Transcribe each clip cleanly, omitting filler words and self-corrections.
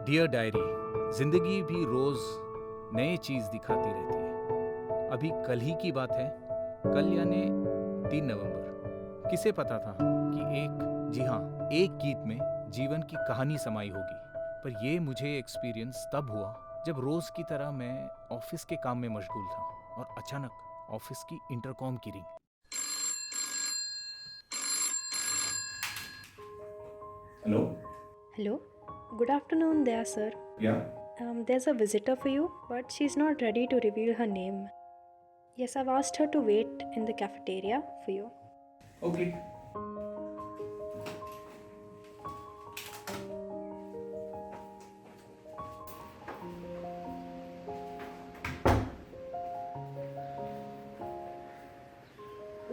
Dear diary, जिंदगी भी रोज नई चीज दिखाती रहती है। अभी कल ही की बात है, कल यानी 3 नवंबर। किसे पता था कि एक गीत में जीवन की कहानी समाई होगी। पर ये मुझे एक्सपीरियंस तब हुआ जब रोज की तरह मैं ऑफिस के काम में मशगूल था और अचानक ऑफिस की इंटरकॉम की ring. Hello. Hello. Good afternoon there, sir. या There's a visitor for you, but she's not ready to reveal her name. Yes, I've asked her to wait in the cafeteria for you. Okay.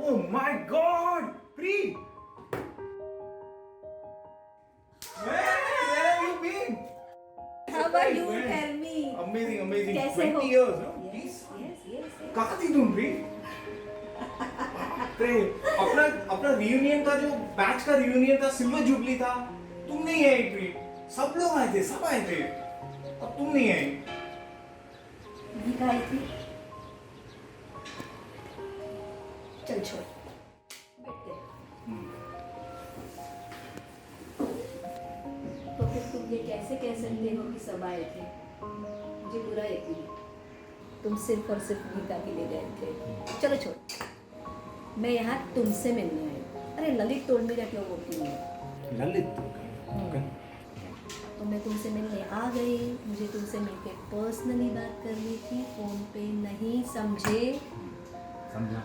Oh my God, Pri! Where have you been? How are you? Tell me. Amazing. कैसे 20 हो? years, no? Please. Yes. कहाँ थी तुम, Pri? Pray, अपना reunion का जो batch का reunion था, सिल्वर जुबली था, तुम नहीं आई प्री। सब लोग आए थे, सब आए थे, अब तुम नहीं आई। ये कहा थी। चल छोड़। बैठते। तो फिर तुम ये कैसे कह सकते हो कि सब आए थे? मुझे बुरा यकीन है। तुम सिर्फ और सिर्फ गीता के लिए गए थे। चलो छोड़। मैं यहाँ तुमसे मिलने आई हूँ। अरे ललित तोड़ मेरा क्यों बोलती है? ललित तो मैं तुमसे मिलने आ गई। मुझे तुमसे मिलके पर्सनली बात करनी थी, फोन पे नहीं, समझे? समझा।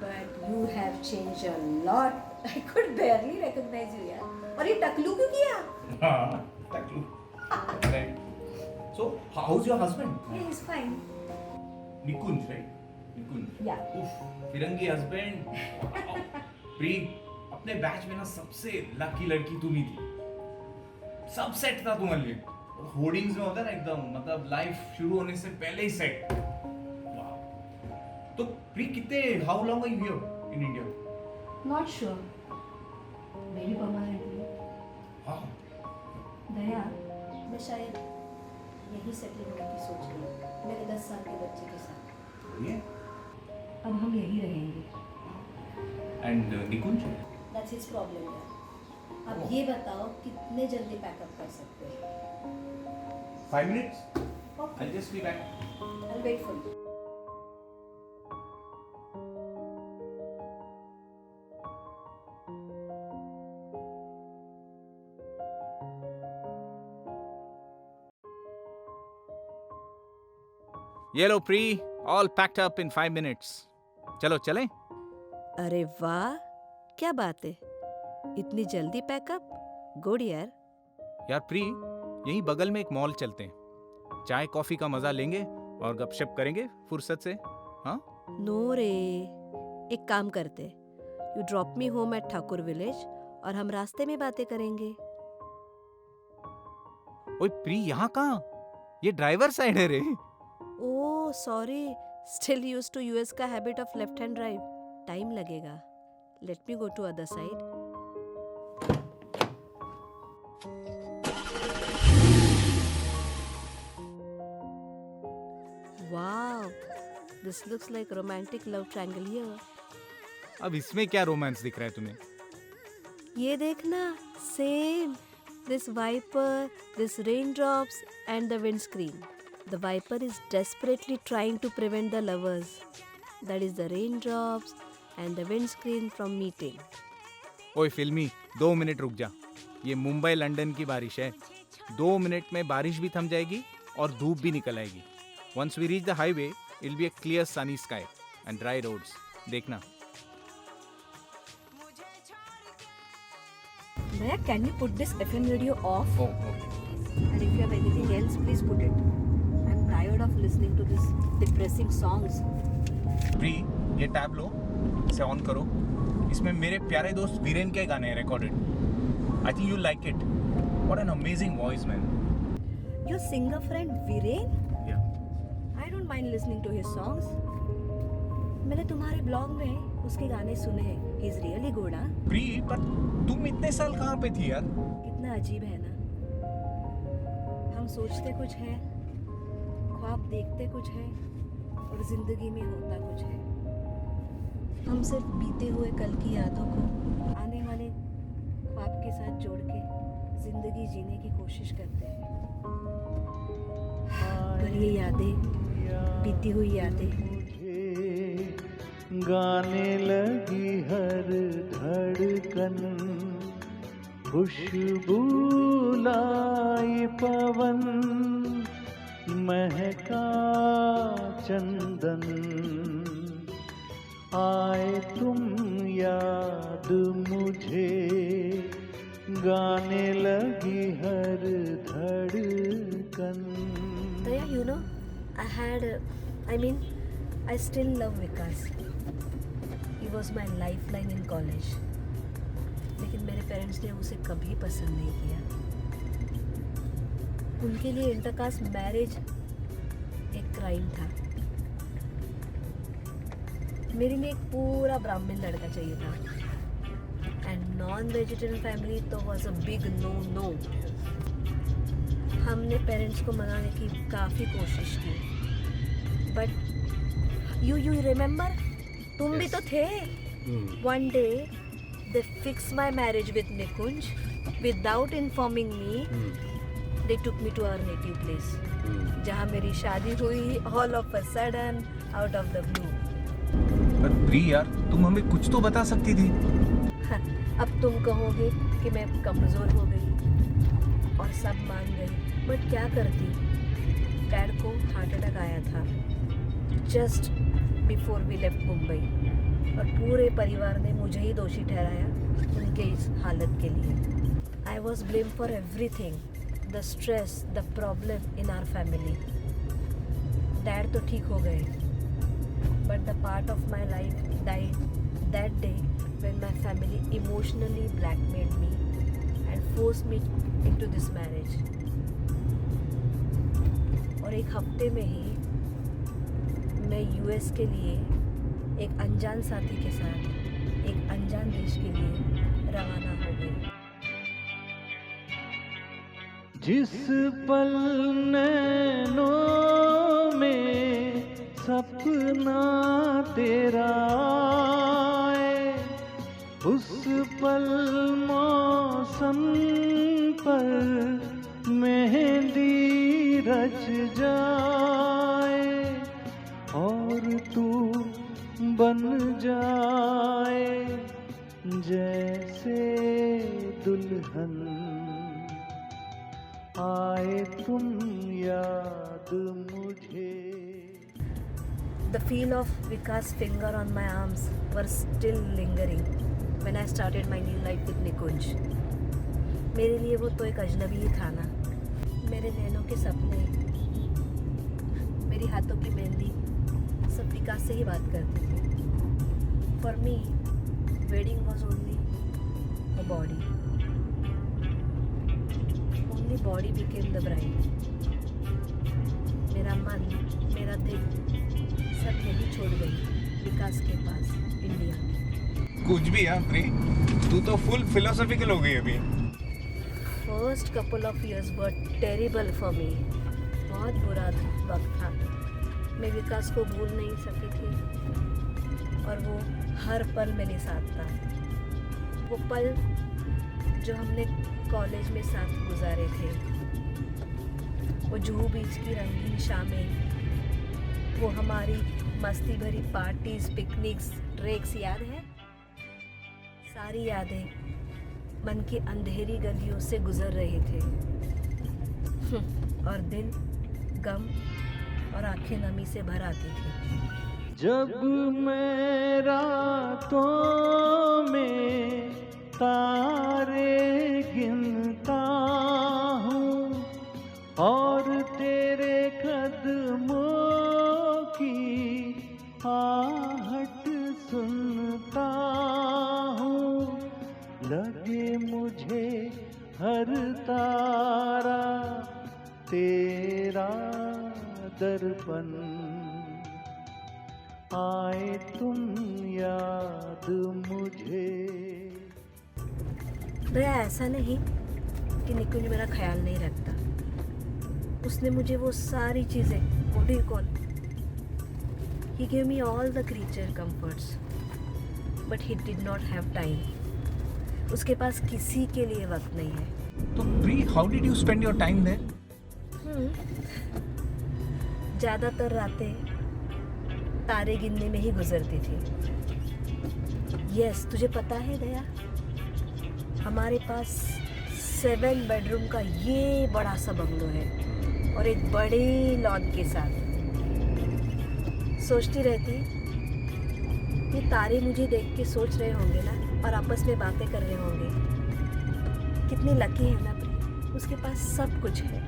But you have changed a lot. I could barely recognize you यार। और ये टकलू क्यों किया? हाँ, टकलू। Right. So, how's your husband? Yeah, he's fine. Nikunj, right? Nikunj. Yeah. उफ, फिरंगी हस्बैंड। प्री, अपने बैच में ना सबसे लकी लड़की तुम ही थी। सब सेट था तुम्हारे लिए। होर्डिंग्स में होता है ना एकदम, मतलब लाइफ शुरू होने से पहले ही सेट। वाह। तो प्री कितने, how long are you here in India? Not sure. Maybe permanently. हाँ। दया, मैं शायद यही सेटल होने की सोच रही हूँ मेरे 10 साल के बच्चे के साथ। ये? अब हम यही रहेंगे। And Nikunj? That's his problem यार। अब ये बताओ कितने जल्दी पैकअप कर सकते हो? 5 minutes? Okay. I'll just be back. I'll wait for you. ये लो pre, all packed up in 5 minutes. चलो चलें? अरे वाह, क्या बात है, इतनी जल्दी पैकअप? गुड यार। यार प्री, यहीं बगल में एक मॉल चलते हैं, चाय कॉफी का मजा लेंगे और गपशप करेंगे फुर्सत से। हाँ? नो रे, एक काम करते, you drop me home at Thakur village और हम रास्ते में बातें करेंगे। ओए प्री, यहाँ कहाँ? ये ड्राइवर साइड है रे। Oh sorry, still used to US का habit of left hand drive, time लगेगा। Let me go to other side. Wow, this looks like romantic love triangle here. अब इसमें क्या रोमांस दिख रहा है तुम्हें? ये देखना, same, this viper, this raindrops and the windscreen. The viper is desperately trying to prevent the lovers, that is the raindrops and the windscreen, from meeting. ओए फिल्मी, 2 मिनट रुक जा। ये मुंबई लंदन की बारिश है। 2 मिनट में बारिश भी थम जाएगी और धूप भी निकल आएगी। Once we reach the highway, it'll be a clear sunny sky and dry roads. देखना। Maya, can you put this FM radio off? Oh, okay. And if you have anything else, please put it. I'm tired of listening to these depressing songs. Pre, ये tab लो, इसे on करो। इसमें मेरे प्यारे दोस्त वीरेन के गाने हैं recorded. I think you'll like it. What an amazing voice, man. Your singer friend Viren? Yeah. I don't mind listening to his songs. मैंने तुम्हारे ब्लॉग में उसके गाने सुने हैं। He's really good, हाँ? प्री, पर तुम इतने साल कहाँ पे थी यार? कितना अजीब है ना? हम सोचते कुछ है, ख्वाब देखते कुछ है और जिंदगी में होता कुछ है। हम सिर्फ बीते हुए कल की यादों को आने वाले ख्वाब के साथ जोड़ के जिंदगी जीने की कोशिश करते हैं। पर ये यादें, बीती हुई यादें, गाने लगी हर धड़कन, खुशबू लाई पवन, महका चंदन, आए तुम याद मुझे, गाने लगी हर धड़कन। Daya, you know, I still love Vikas. He was my lifeline in college. लेकिन मेरे पेरेंट्स ने उसे कभी पसंद नहीं किया। उनके लिए इंटरकास्ट मैरिज एक क्राइम था। मेरे लिए एक पूरा ब्राह्मण लड़का चाहिए था। एंड नॉन वेजिटेरियन फैमिली तो वॉज अ बिग नो। हमने पेरेंट्स को मनाने की काफ़ी कोशिश की, बट यू रिमेम्बर, तुम भी तो थे। One day they fix my marriage with Nikunj without informing me. They took me to our native place, जहाँ मेरी शादी हुई all of a sudden, out of the blue. पर प्री यार, तुम हमें कुछ तो बता सकती थी। अब तुम कहोगे कि मैं कमज़ोर हो गई और सब मान गई, बट क्या करती। डैड को हार्ट अटैक आया था just before we left Mumbai, और पूरे परिवार ने मुझे ही दोषी ठहराया उनके इस हालत के लिए। I was blame for everything, the stress, the problem in our family. Dad तो ठीक हो गए, but the part of my life died that day when my family emotionally blackmailed me and forced me into this marriage. और एक हफ्ते में ही मैं US के लिए एक अनजान साथी के साथ एक अनजान देश के लिए रवाना हो गई। जिस पल नैनों में सपना तेरा आए, उस पल मौसम पर मेहंदी रच जाए, और तू बन जाए जैसे दुल्हन, आए तुम याद मुझे। The feel of Vikas' finger on my arms were still lingering when I started my new life with Nikunj. मेरे लिए वो तो एक अजनबी ही था ना। मेरे नैनों के सपने, मेरी हाथों की मेहंदी, सब विकास से ही बात करती थी। For me wedding was only a body, only body became the bride. मेरा मन, मेरा दिल सब यही छोड़ गई विकास के पास, इंडिया। कुछ भी यार प्री, तू तो फुल फिलोसॉफिकल हो गई अभी। First couple of years were terrible for me. बहुत बुरा वक्त था। मैं विकास को भूल नहीं सकी थी और वो हर पल मेरे साथ था। वो पल जो हमने कॉलेज में साथ गुजारे थे, वो जुहू बीच की रंगीन शामें, वो हमारी मस्ती भरी पार्टीज, पिकनिक्स, ट्रेक्स याद है? सारी यादें मन की अंधेरी गलियों से गुजर रहे थे, और दिल गम और आंखें नमी से भर आती थी। जब मैं रातों में तारे गिनता हूँ और तेरे कदमों की आहट सुनता हूँ, लगे मुझे हर तारा तेरा दर्पण, आए तुम याद मुझे। दया, ऐसा नहीं कि निकुंज मेरा ख्याल नहीं रखता। उसने मुझे वो सारी चीज़ें, what do you call, he gave me all the creature comforts, but he did not have time. उसके पास किसी के लिए वक्त नहीं है। तो Pri, how did you spend your time there? ज़्यादातर रातें तारे गिनने में ही गुजरती थी। यस, तुझे पता है दया, हमारे पास 7 बेडरूम का ये बड़ा सा बंगलो है और एक बड़े लॉन के साथ। सोचती रहती, ये तारे मुझे देख के सोच रहे होंगे ना और आपस में बातें कर रहे होंगे, कितनी लकी है ना प्री, उसके पास सब कुछ है।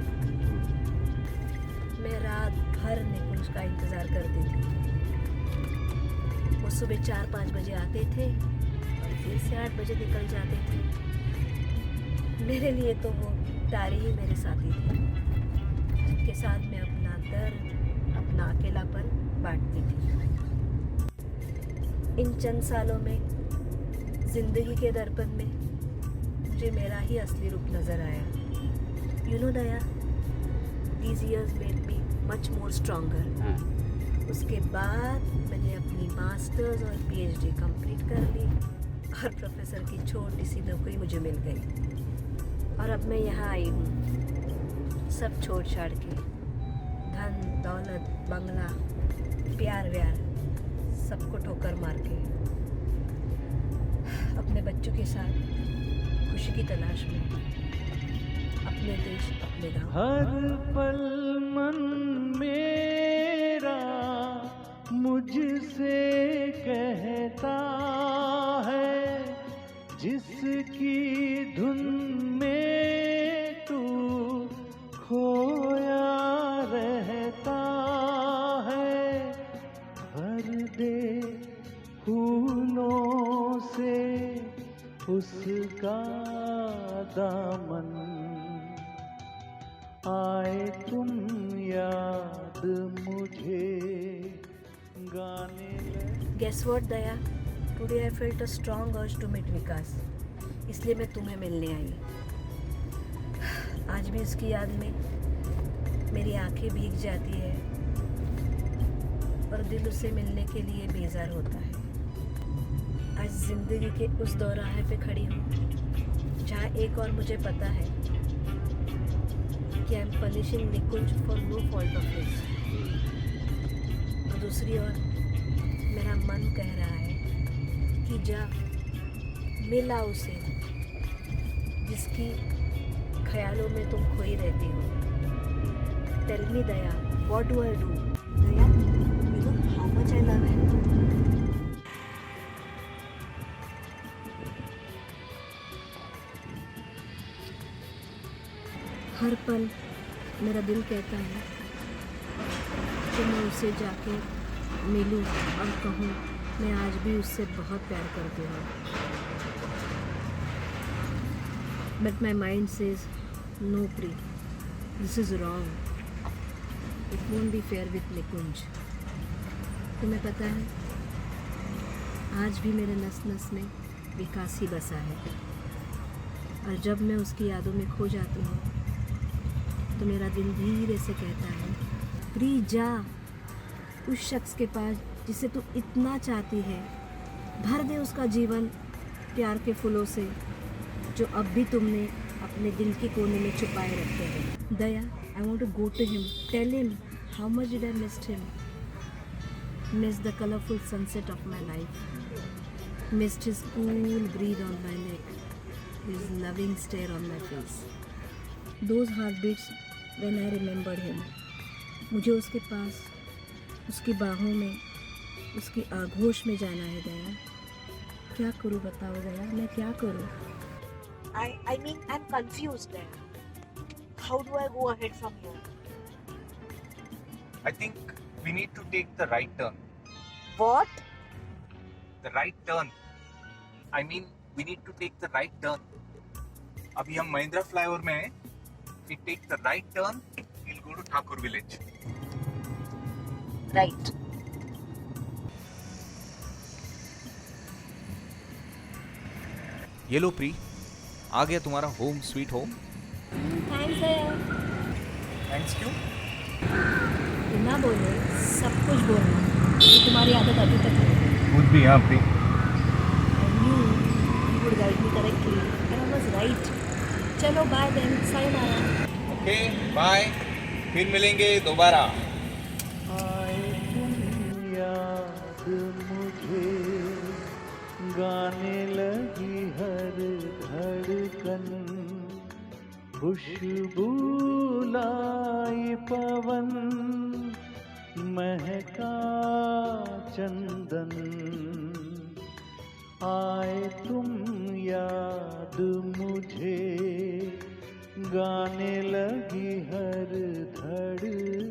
मैं रात भर निकुंज का इंतज़ार करती थी। वो सुबह 4-5 बजे आते थे और फिर से 8 बजे निकल जाते थे। मेरे लिए तो वो तारे ही मेरे साथी थे, जिनके साथ मैं अपना दर्द, अपना अकेलापन बांटती थी। इन चंद सालों में जिंदगी के दर्पण में मुझे मेरा ही असली रूप नज़र आया। You know Daya, these years made me much more stronger. उसके बाद मैंने अपनी मास्टर्स और पीएचडी कंप्लीट कर ली और प्रोफेसर की छोटी सी नौकरी मुझे मिल गई और अब मैं यहाँ आई हूँ, सब छोड़ छाड़ के, धन दौलत बंगला प्यार व्यार सबको ठोकर मार के, अपने बच्चों के साथ खुशी की तलाश में, अपने देश अपने गाँव। हर पल मन मेरा मुझसे कहता है, जिसकी धुन में तू खोया रहता है, भर दे फूलों से उसका दामन, आए तुम याद मुझे गाने लगे। Guess what Daya, today I felt a strong urge to meet विकास, इसलिए मैं तुम्हें मिलने आई। आज भी उसकी याद में मेरी आंखें भीग जाती है और दिल उसे मिलने के लिए बेजार होता है। आज जिंदगी के उस दौराहे पे खड़ी हूँ जहाँ एक और मुझे पता है कि I am punishing Nikunj for no fault of his, और दूसरी ओर मेरा मन कह रहा है कि जा मिला उसे जिसकी ख्यालों में तुम खोई रहती हो। Tell me Daya, what do I do? Daya, you know how much I love him. हर पल मेरा दिल कहता है कि मैं उसे जाके मिलूं और कहूं मैं आज भी उससे बहुत प्यार करती हूँ। But my mind says no प्री, this is wrong, it won't be fair with Nikunj. तुम्हें पता है, आज भी मेरे नस नस में विकास ही बसा है, और जब मैं उसकी यादों में खो जाती हूँ तो मेरा दिल धीरे से कहता है, प्री जा उस शख्स के पास जिसे तू इतना चाहती है, भर दे उसका जीवन प्यार के फूलों से जो अब भी तुमने अपने दिल के कोने में छुपाए रखे हैं। Daya, I want to go to him, tell him how much did I missed him, miss the colourful sunset of my life, missed his cool breath on my neck, his loving stare on my face, those heartbeats when I remembered him. मुझे उसके पास, उसकी बाहों में, उसकी आगोश में जाना है दया। क्या करूं बताओ दया, मैं क्या करूं? I mean, I'm confused then. How do I go ahead from here? I think we need to take the right turn. What? The right turn. I mean, we need to take the right turn. अभी हम Mahindra flyover में हैं. We take the right turn. We'll go to Thakur village. Right. ये लो pre, आ गया तुम्हारा home sweet home. Thanks दया। Thanks क्यों? ना बोलो, सब कुछ बोलना, ये तुम्हारी आदत अभी तक है। खुद भी यहाँ पे I knew you would guide me correctly, and I was right. चलो bye then, sayonara. Okay bye, फिर मिलेंगे दोबारा। आए तुम याद मुझे, गाने लगी हर धड़कन, खुशबू लाई पवन, महका चंदन। आए तुम याद मुझे, गाने लगी हर धड़कन।